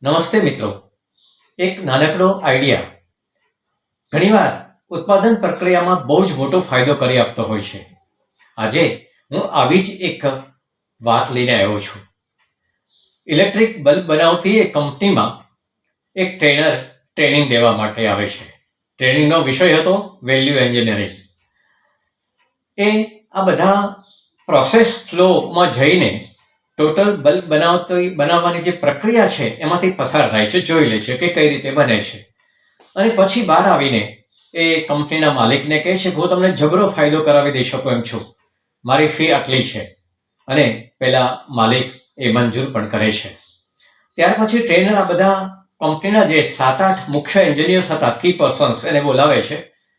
નમસ્તે મિત્રો. એક નાનકડો આઈડિયા ઘણીવાર ઉત્પાદન પ્રક્રિયામાં બહુ જ મોટો ફાયદો કરી આપતો હોય છે. આજે હું આવી જ એક વાત લઈને આવ્યો છું. ઇલેક્ટ્રિક બલ્બ બનાવતી એક કંપનીમાં એક ટ્રેનર ટ્રેનિંગ દેવા માટે આવે છે. ટ્રેનિંગનો વિષય હતો વેલ્યુ એન્જિનિયરિંગ. એ આ બધા પ્રોસેસ ફ્લોમાં જઈને ટોટલ બલ્બ બનાવવાની જે પ્રક્રિયા છે એમાંથી પસાર થાય છે, જોઈ લે છે કે કઈ રીતે બને છે. અને પછી બહાર આવીને એ કંપનીના માલિકને કહે છે કે હું તમને જબરો ફાયદો કરાવી દઈ શકું એમ છું, મારી ફી આટલી છે. અને પેલા માલિક એ મંજૂર પણ કરે છે. ત્યાર પછી ટ્રેનર આ બધા કંપનીના જે 7-8 મુખ્ય એન્જિનિયર્સ હતા, કી પર્સન્સ, એને બોલાવે છે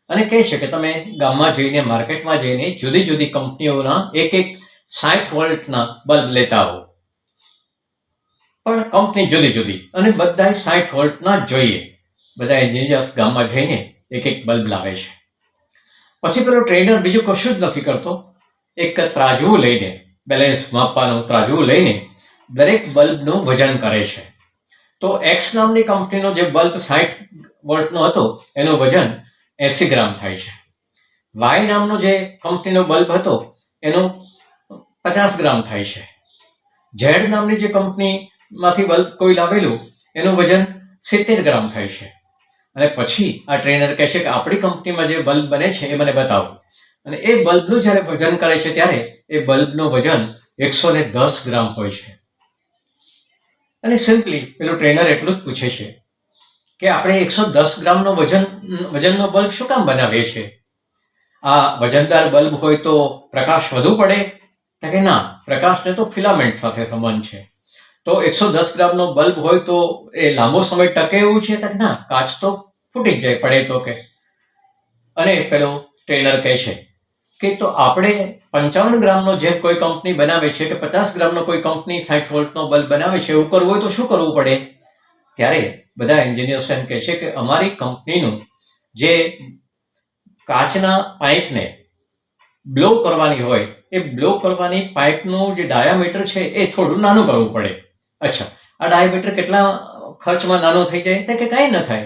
અને કહે છે કે તમે ગામમાં જઈને, માર્કેટમાં જઈને જુદી જુદી કંપનીઓના એક 60 વોલ્ટના બલ્બ લેતા આવો. પણ કંપની જુદી જુદી અને બધા 60 વોલ્ટના જ જોઈએ. બધા એન્જિનિયર્સ ગામમાં જઈને એક બલ્બ લાવે છે. પછી પેલો ટ્રેનર બીજું કશું જ નથી કરતો. એક ત્રાજવું લઈને, બેલેન્સ માપવાનું ત્રાજવું લઈને દરેક બલ્બનું વજન કરે છે. તો એક્સ નામની કંપનીનો જે બલ્બ 60 વોલ્ટનો હતો એનું વજન 80 ગ્રામ થાય છે. વાય નામનો જે કંપનીનો બલ્બ હતો એનું 50 ગ્રામ થાય છે. ઝેડ નામની જે કંપનીમાંથી બલ્બ કોઈ લાવેલું એનું વજન 70 ગ્રામ થાય છે. અને પછી આ ટ્રેનર કહે છે કે આપણી કંપનીમાં જે બલ્બ બને છે એ મને બતાવો. અને એ બલ્બનું જ્યારે વજન કરે છે ત્યારે એ બલ્બનું વજન 110 ગ્રામ હોય છે. અને સિમ્પલી પેલું ટ્રેનર એટલું જ પૂછે છે કે આપણે 110 ગ્રામનો વજનનો બલ્બ શું કામ બનાવીએ છીએ? આ વજનદાર બલ્બ હોય તો પ્રકાશ વધુ પડે? કે ના, પ્રકાશને તો ફિલામેન્ટ સાથે સંબંધ છે. તો 110 ગ્રામનો બલ્બ હોય તો એ લાંબો સમય ટકે એવું છે? ના, કાચ તો ફૂટી જ જાય પડે તો કે. અને પેલો ટ્રેનર કહે છે કે તો આપણે 55 ગ્રામનો જે કોઈ કંપની બનાવે છે કે 50 ગ્રામનો કોઈ કંપની 60 વોલ્ટનો બલ્બ બનાવે છે, એવું કરવું હોય તો શું કરવું પડે? ત્યારે બધા એન્જિનિયર્સ એમ કહે છે કે અમારી કંપનીનું જે કાચના પાઇપને બ્લો કરવાની હોય એ બ્લો કરવાની પાઇપનું જે ડાયામીટર છે એ થોડું નાનું કરવું પડે. અચ્છા, આ ડાયામીટર કેટલા ખર્ચમાં નાનું થઈ જાય? કે કાંઈ ન થાય,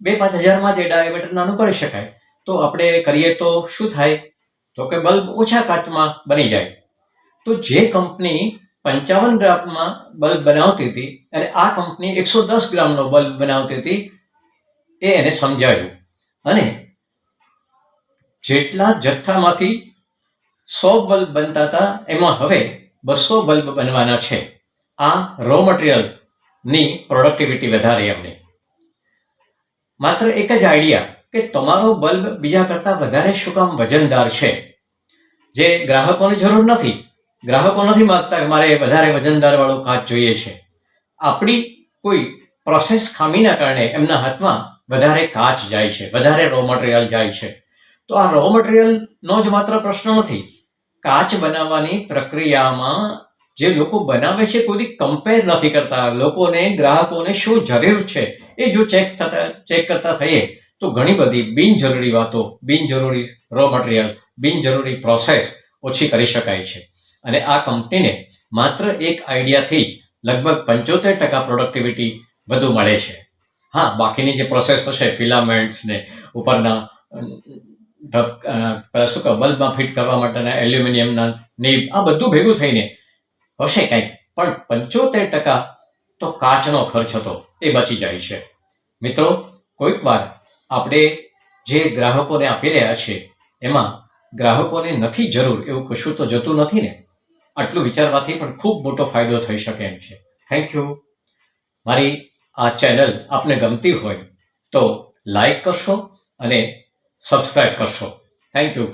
2-5 હજારમાં જે ડાયામીટર નાનું કરી શકાય. તો આપણે કરીએ તો શું થાય? તો કે બલ્બ ઓછા કાચમાં બની જાય. તો જે કંપની 55 ગ્રામમાં બલ્બ બનાવતી હતી અને આ કંપની 110 ગ્રામનો બલ્બ બનાવતી હતી, એને સમજાયું. અને જેટલા જથ્થામાંથી 100 બલ્બ બનતા હતા એમાં હવે 200 બલ્બ બનવાના છે. આ રો મટીરિયલની પ્રોડક્ટિવિટી વધારે એમની. માત્ર એક જ આઈડિયા કે તમારો બલ્બ બીજા કરતાં વધારે શું કામ વજનદાર છે, જે ગ્રાહકોની જરૂર નથી. ગ્રાહકો નથી માંગતા કે મારે વધારે વજનદારવાળો કાચ જોઈએ છે. આપણી કોઈ પ્રોસેસ ખામીના કારણે એમના હાથમાં વધારે કાચ જાય છે, વધારે રો મટીરિયલ જાય છે. તો આ રો મટીરિયલનો જ માત્ર પ્રશ્ન નથી. કાચ બનાવવાની પ્રક્રિયામાં જે લોકો બનાવે છે કોઈ કમ્પેર નથી કરતા. લોકોને, ગ્રાહકોને શું જરૂર છે એ જો ચેક કરતા થઈએ તો ઘણી બધી બિનજરૂરી વાતો, બિનજરૂરી રો મટીરિયલ, બિનજરૂરી પ્રોસેસ ઓછી કરી શકાય છે. અને આ કંપનીને માત્ર એક આઈડિયાથી જ લગભગ 75% પ્રોડક્ટિવિટી વધુ મળે છે. હા, બાકીની જે પ્રોસેસ હશે, ફિલામેન્ટ્સ ને ઉપરના શું કહે બલ્બમાં ફિટ કરવા માટેના એલ્યુમિનિયમના નીબ, આ બધું ભેગું થઈને હશે કંઈક, પણ 75% તો કાચનો ખર્ચ હતો એ બચી જાય છે. મિત્રો, કોઈક વાર આપણે જે ગ્રાહકોને આપી રહ્યા છીએ એમાં ગ્રાહકોને નથી જરૂર એવું કશું તો જતું નથી ને. આટલું વિચારવાથી પણ ખૂબ મોટો ફાયદો થઈ શકે એમ છે. Thank you. મારી આ ચેનલ આપને ગમતી હોય તો લાઈક કરશો અને સબસ્ક્રાઈબ કરશો. Thank you.